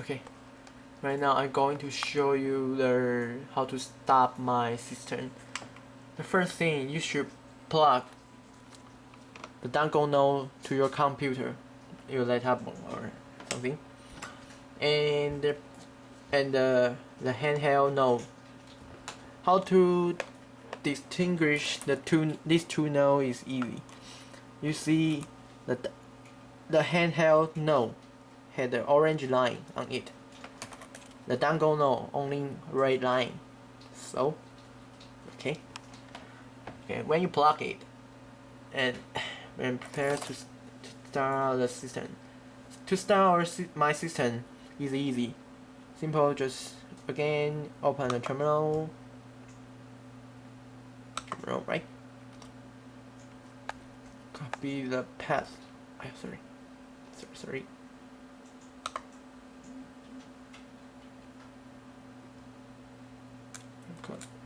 Okay, right now I'm going to show you how to stop my system. The first thing, you should plug the dongle node to your computer, your laptop or something, and the handheld node. How to distinguish these two nodes is easy. You see the handheld node had the orange line on it. The dongle node only red line. So, okay. When you plug it and prepare to start the system. To start my system is easy. Simple, just again open the terminal, right? Copy the path. Sorry.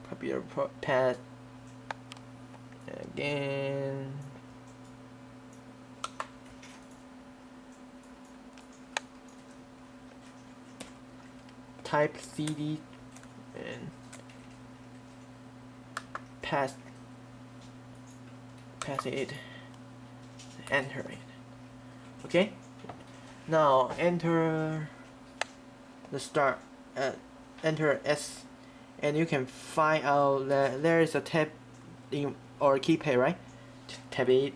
Copy the path again. Type cd and pass it, enter it. Okay, now enter the start, enter S, and you can find out that there is a tab in or keypad, right? Tab it.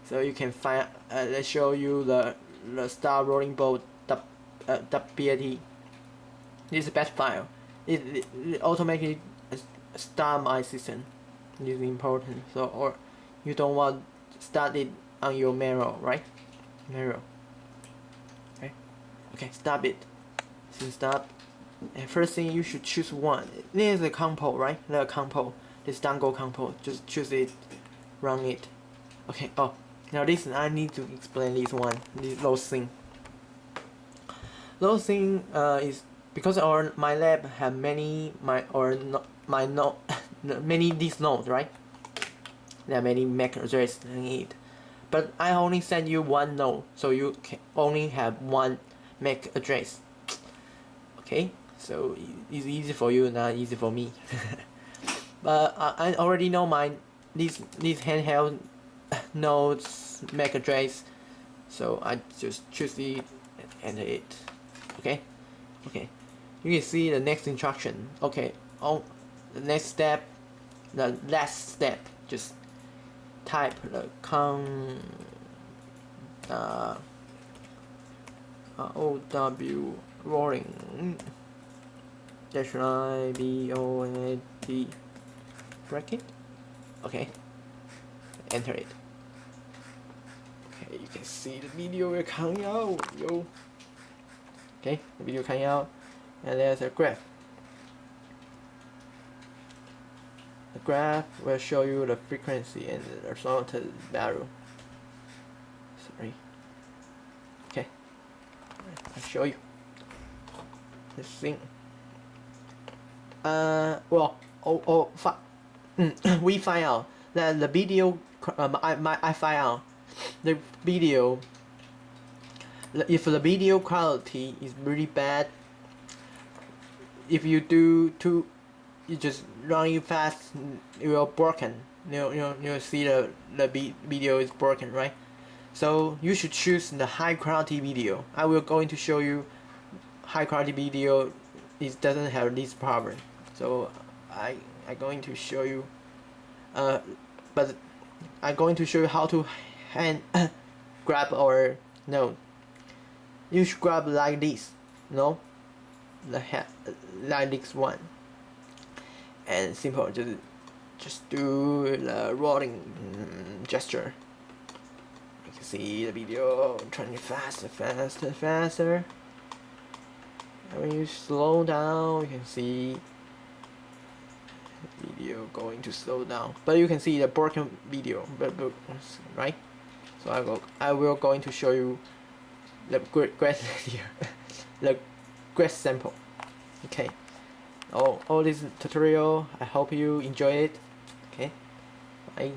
So you can find they show you the start rolling boat .bat. This is a batch file. It automatically start my system. This is important. So, or you don't want to start it on your manual, right? Manual. Okay, stop it. So stop. And first thing, you should choose one. This is a compo, right? The compo. This dongle compo. Just choose it. Run it. Okay. Oh, now this I need to explain this one. This load thing. Load thing is because my lab have many many these nodes, right? There are many MAC address in it, but I only send you one node, so you can only have one MAC address. Okay, so it's easy for you, not easy for me. But I already know these handheld nodes MAC address, so I just choose it and enter it. Okay. You can see the next instruction. Okay, on the next step, the last step, just type the OW rolling -I BONT bracket. Okay, enter it. Okay, you can see the video will coming out, yo. Okay, the video coming out, and there's a graph. The graph will show you the frequency and the resultant value. Sorry. Okay, I'll show you this thing. We find out that the video. I find out the video. If the video quality is really bad, if you you just run it fast, it will broken. You'll see the video is broken, right? So you should choose the high quality video. I will going to show you high quality video. It doesn't have this problem. So I going to show you. But I'm going to show you how to grab or no. You should grab like this, no? Like this one. And simple, just do the rolling gesture. You can see the video turning faster. And when you slow down, you can see the video going to slow down. But you can see the broken video, right? So I will going to show you the great here, the great sample. Okay. All this tutorial, I hope you enjoy it. Okay. Bye.